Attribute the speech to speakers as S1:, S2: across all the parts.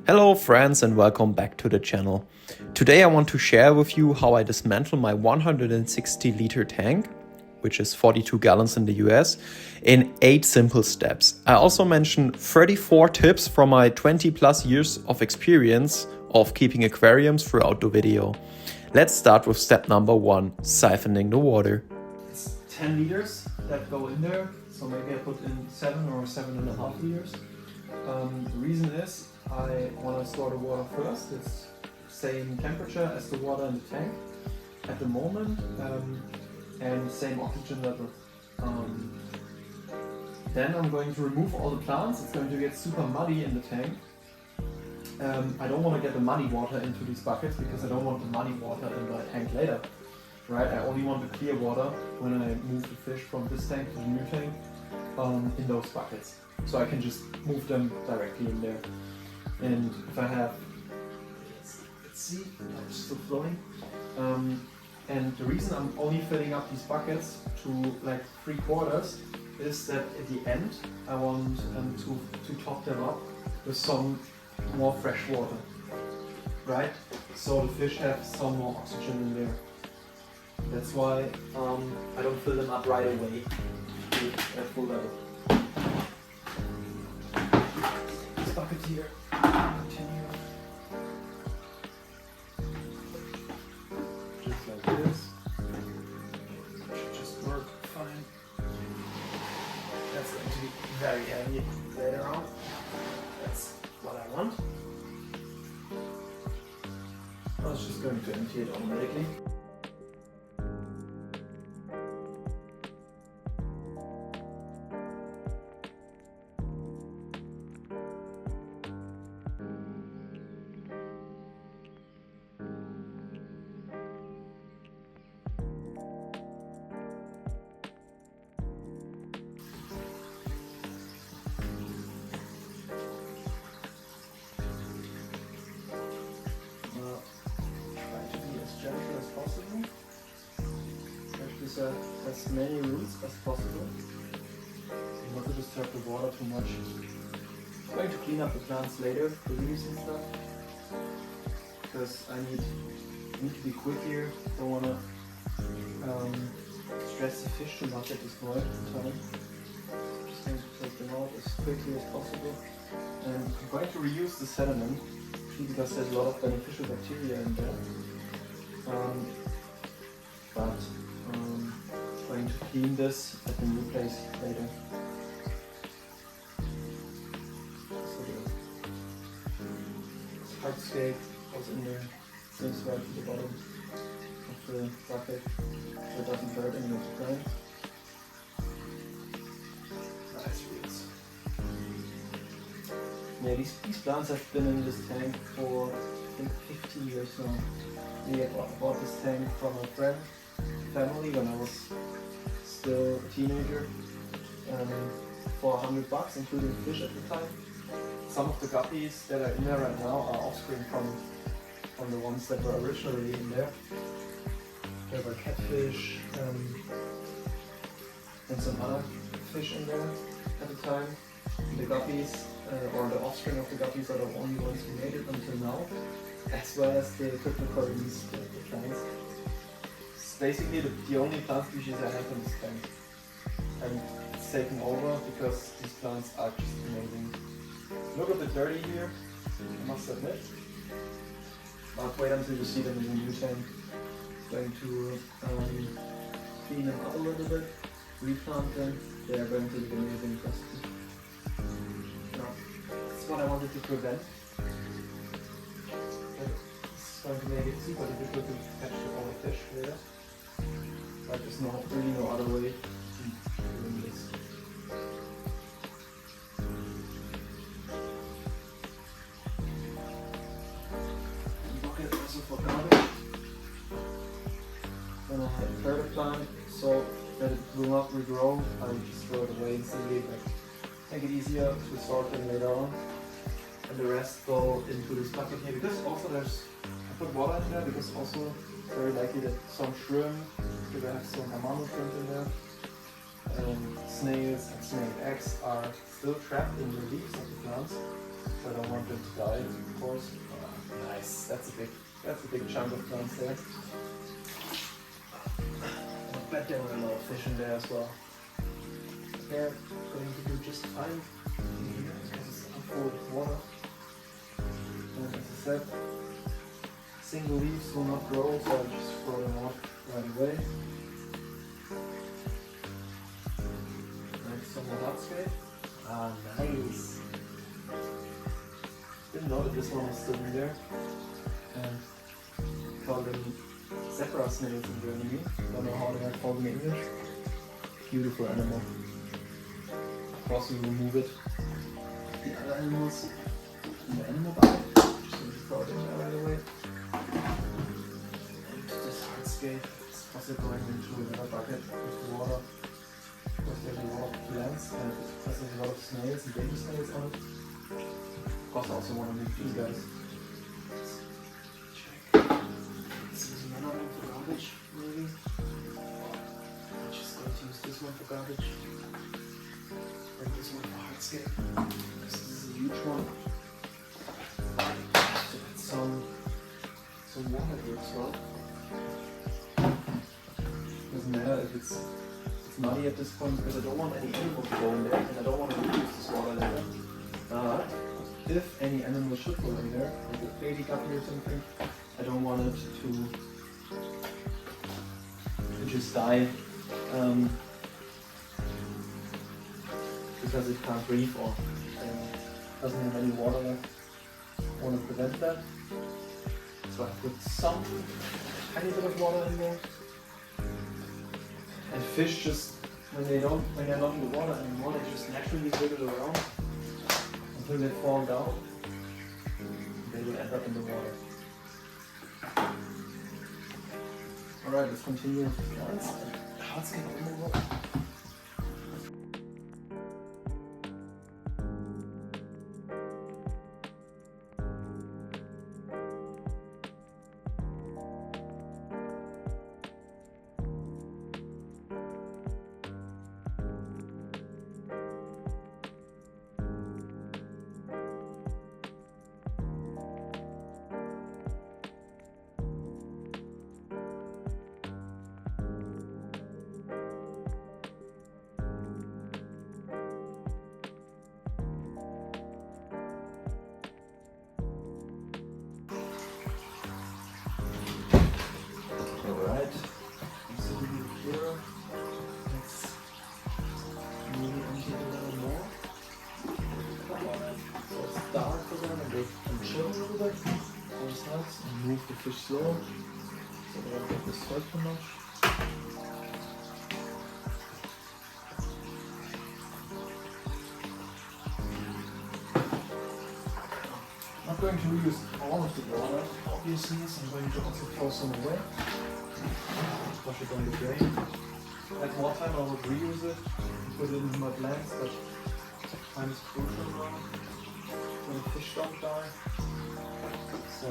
S1: Hello friends and welcome back to the channel. Today I want to share with you how I dismantle my 160 liter tank, which is 42 gallons in the US, in 8 simple steps. I also mention 34 tips from my 20 plus years of experience of keeping aquariums throughout the video. Let's start with step number 1, siphoning the water.
S2: It's 10 liters that go in there, so maybe I put in 7 or 7.5 liters. The reason is I want to store the water first. It's same temperature as the water in the tank at the moment, and same oxygen level. Then I'm going to remove all the plants. It's going to get super muddy in the tank. I don't want to get the muddy water into these buckets because I don't want the muddy water in my tank later. Right? I only want the clear water when I move the fish from this tank to the new tank in those buckets. So I can just move them directly in there. And if I have, let's see, I'm still flowing. And the reason I'm only filling up these buckets to like 3/4 is that at the end I want to top them up with some more fresh water, right? So the fish have some more oxygen in there. That's why I don't fill them up right away to full level. This bucket here, continue. Just like this. Should just work fine. That's going to be very heavy later on. That's what I want. I was just going to empty it automatically. As many roots as possible, not to disturb the water too much. I'm going to clean up the plants later, the leaves and stuff, because I need to be quick here. Don't want to stress the fish too much at this point in time. Just going to take them out as quickly as possible, and I'm going to reuse the sediment because there's a lot of beneficial bacteria in there. But going to clean this at the new place later. So the hardscape goes in there, sinks right to the bottom of the bucket, so it doesn't hurt any of the plants. Nice roots. Yeah, these plants have been in this tank for I think 15 years now. I bought this tank from a friend. Family when I was still a teenager for $100, including fish at the time. Some of the guppies that are in there right now are offspring from the ones that were originally in there. There were catfish and some other fish in there at the time. And the guppies or the offspring of the guppies are the only ones who made it until now, as well as the cryptocurrencies, the plants. Basically the only plant species I have in this tank, and it's taken over because these plants are just amazing. Look a bit dirty here, I must admit, but wait until you see them in the new tank. Going to clean them up a little bit, replant them. They are going to be amazing. That's what I wanted to prevent. It's going to make it super difficult to catch all the fish later. But there's really no other way of doing this. Bucket also for garbage. Then I have a further plant, so that it will not regrow. I just throw it away instantly, but make it easier to sort them later on. And the rest go into this bucket here, because also I put water in there because also very likely that some shrimp, because I have some amano shrimp in there, snails and snail eggs are still trapped in the leaves of the plants. So I don't want them to die, of course. Nice, that's a big chunk of plants there. I bet there were a lot of fish in there as well. They're going to do just fine here because it's full of water. And as I said, single leaves will not grow, so I just throw them out right away. Some more hardscape. Ah, nice. Didn't know that this one was still in there. And we call them zebra snails in Germany. Don't know how they are called in English. Beautiful animal. Of course, we remove it. The other animals in the animal bucket. Just going to throw it in there right away. And this hardscape is also going into another bucket with water. Because there's a lot of plants and because there's a lot of snails and baby snails on it. Of course I also want to make these guys. Check. This is another one for garbage, maybe. I'm just going to use this one for garbage. And this one for hardscape. Because this is a huge one. So that's some water here as well. Doesn't matter if it's muddy at this point because I don't want any animal to go in there and I don't want to reduce this water later. But if any animal should go in there, like a baby guppy or something, I don't want it to just die because it can't breathe or doesn't have any water left. I want to prevent that. So I put some tiny bit of water in there. And fish just, when they're not in the water anymore, they just naturally wiggle around until they fall down. They will end up in the water. Alright, let's continue with the plants. Hardscape removal. Alright, so here, let's maybe empty it a little more. So it's dark for them and they can chill a little bit. Always helps. And move the fish slow so they don't get disturbed too much. I'm not going to reuse all of the water, obviously, so I'm going to also throw some away. Wash it on the drain. At more time I would reuse it and put it into my plants, but time is crucial now when the fish don't die. So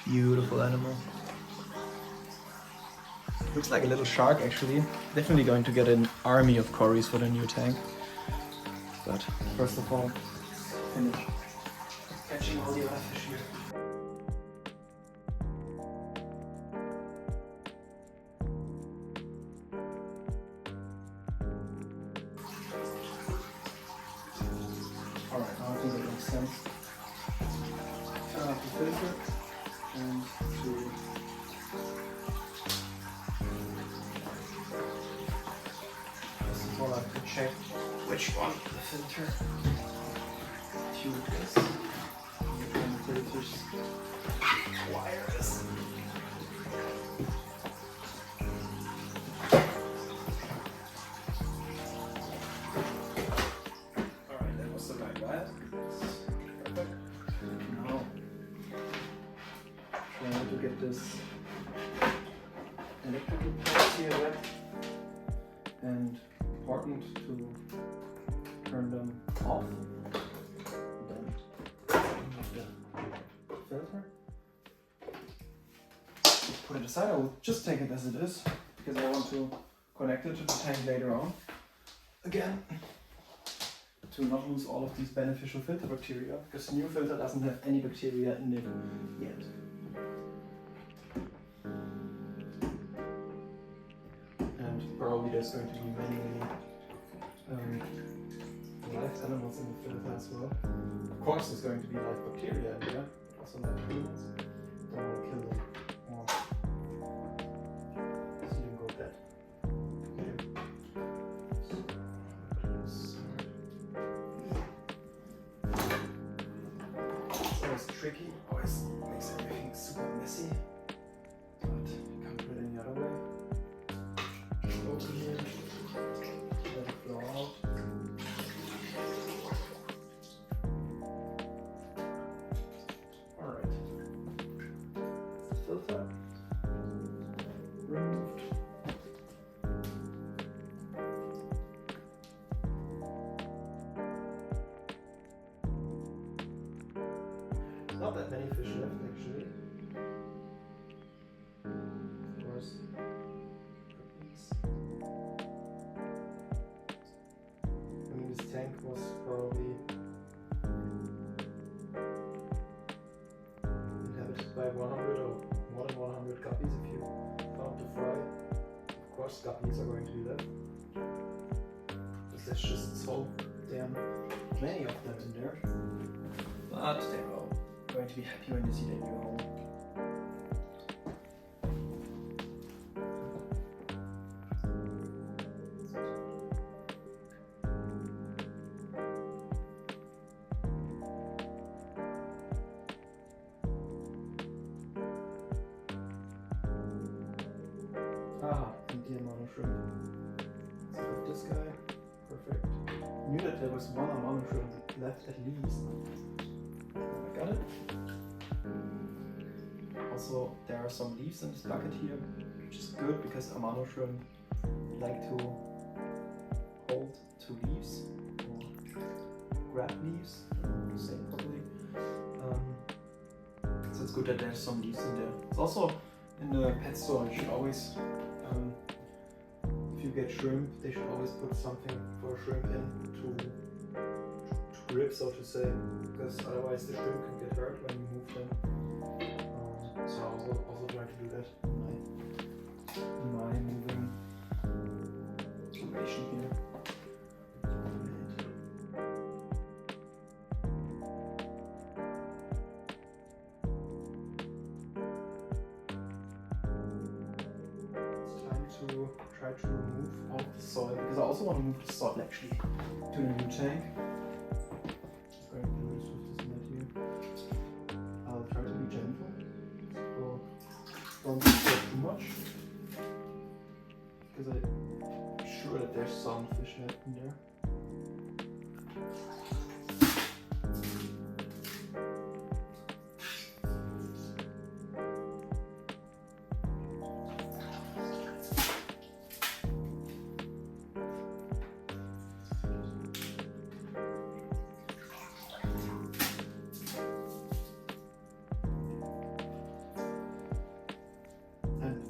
S2: beautiful animal. Looks like a little shark actually. Definitely going to get an army of cories for the new tank. But first of all, finish catching all the other fish here. Alright, now I think it makes sense. Turn off the filter and to first of all I have to check which one the filter tube is. And the filter's wire is. Alright, that was the right wire. I want to get this electrical parts here wet and important to turn them off. Then remove the filter. Put it aside. I will just take it as it is because I want to connect it to the tank later on. Again, to not lose all of these beneficial filter bacteria, because the new filter doesn't have any bacteria in it yet. And probably there's going to be many live animals in the filter as well. Of course there's going to be live bacteria in there, also live humans. Don't want to kill them or see them go dead. Tricky, always makes everything super messy, but you can't do it any other way. Open here, let it flow out. Alright, filter removed. Not that many fish left actually. Of course, guppies. I mean, this tank was probably inhabited by 100 or more than 100 guppies if you count the fry. Of course, guppies are going to be left. Because there's just so damn many of them in there. But they will. Going to be happy when you see their new home. Aha, and the amount shrimp. So with this guy, perfect. I knew that there was one amount shrimp left at least. I got it. Also, there are some leaves in this bucket here, which is good because Amano shrimp like to hold to leaves or grab leaves, to say it properly. So it's good that there's some leaves in there. It's also in the pet store. You should always, if you get shrimp, they should always put something for shrimp in to grip, so to say, because otherwise the shrimp can get hurt when you move them. So I also try to do that in my moving operation here. It's time to try to remove all the soil, because I also want to move the soil actually to the new tank. I'm going to do this with this net here. I'll try to be gentle. So don't disturb too much, because I'm sure that there's some fish left in there.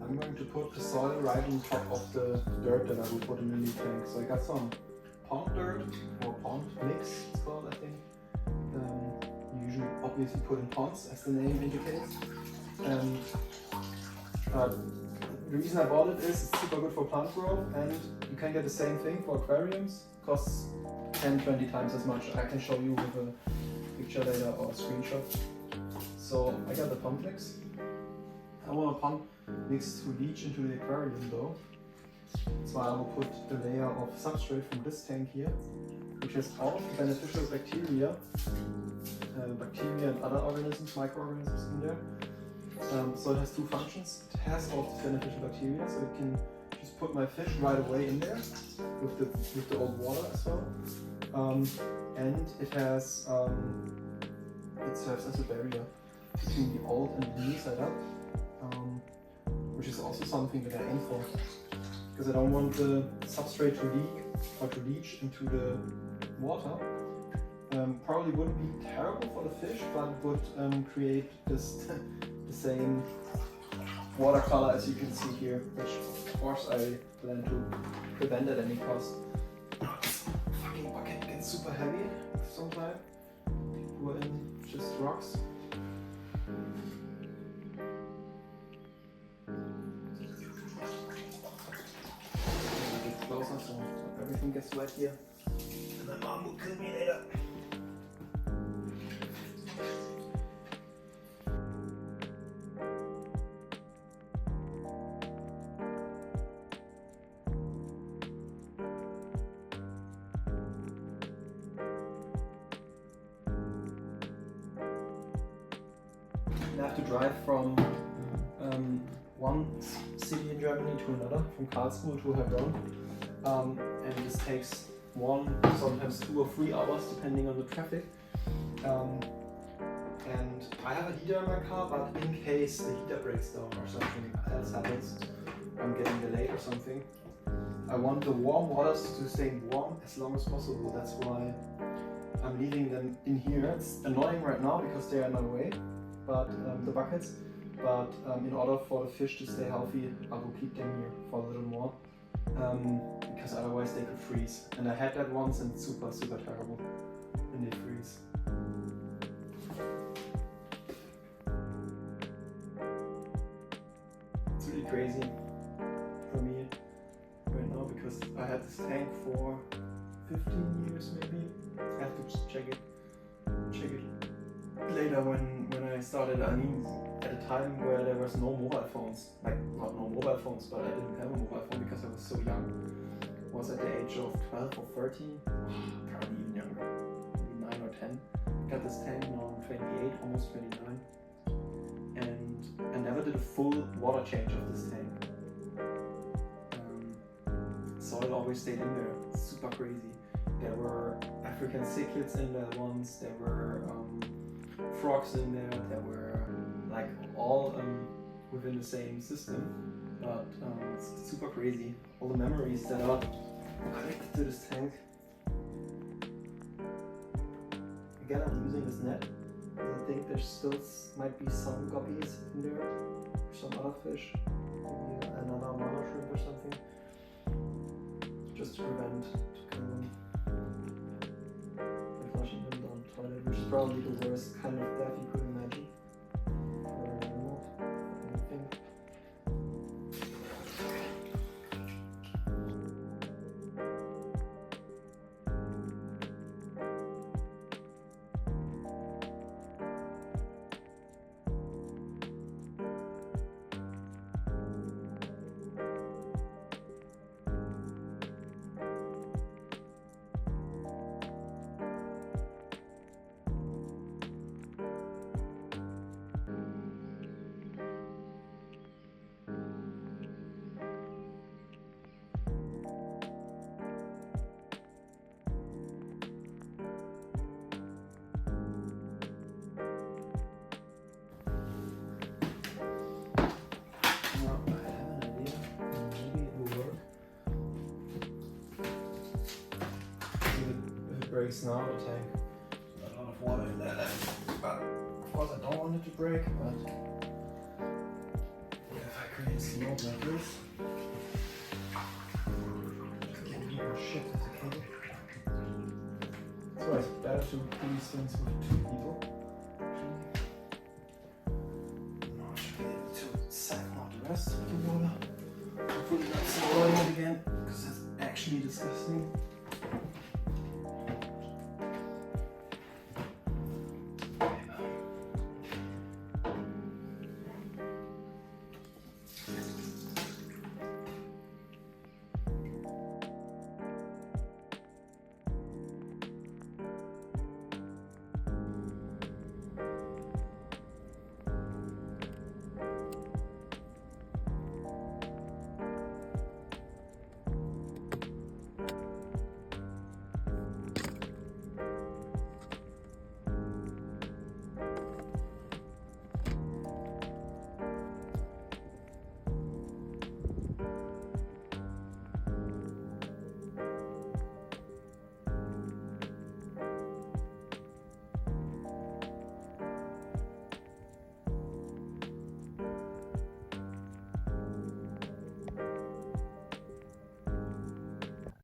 S2: I'm going to put the soil right on top of the dirt that I will put in the new tank. So I got some pond dirt, or pond mix it's called, I think. You usually obviously put in ponds, as the name indicates. The reason I bought it is it's super good for plant growth, and you can get the same thing for aquariums. It costs 10-20 times as much. I can show you with a picture later or a screenshot. So I got the pond mix. I want a pond mix to leach into the aquarium though. So I will put the layer of substrate from this tank here, which has all of the beneficial bacteria, and other organisms, microorganisms in there. So it has two functions. It has all of the beneficial bacteria, so it can just put my fish right away in there with the old water as well. And it has it serves as a barrier. between the old and the new setup, which is also something that I aim for, because I don't want the substrate to leak or to leach into the water. Probably wouldn't be terrible for the fish, but would create this the same watercolor as you can see here, which of course I plan to prevent at any cost. Fucking bucket gets super heavy sometimes. We're in just rocks. Get closer so everything gets wet here. And my mom will kill me later. I have to drive from one city in Germany to another, from Karlsruhe to Heilbronn, and this takes 1, sometimes 2 or 3 hours depending on the traffic. And I have a heater in my car, but in case the heater breaks down or something else happens, I'm getting delayed or something, I want the warm waters to stay warm as long as possible. That's why I'm leaving them in here. It's annoying right now because they are in my way, but the buckets. But in order for the fish to stay healthy, I will keep them here for a little more, because otherwise they could freeze. And I had that once, and it's super terrible when they freeze. It's really crazy for me right now because I had this tank for 15 years maybe. I have to just check it later when I started. I mean, at a time where there was no mobile phones, like not no mobile phones, but I didn't have a mobile phone because I was so young. I was at the age of 12 or 13, probably even younger, maybe 9 or 10. Got this tank, now I'm 28, almost 29, and I never did a full water change of this tank. Soil always stayed in there. It's super crazy. There were African cichlids in there once, there were frogs in there, there were like all within the same system, but it's super crazy. All the memories that are connected to this tank. Again, I'm using this net because I think there still might be some guppies in there, or some other fish, maybe another mama shrimp or something, just to prevent flushing them down the toilet, which is probably the worst kind of death you could imagine for an animal or anything. Breaks now the tank. A lot of water in there, but of course I don't want it to break. But yeah, if I create a smoke like this, it can be more shit as a cable. So it's better to do these things with 2 people. Now I should be able to siphon out the rest of the water. Hopefully not swallowing it again, because it's actually disgusting.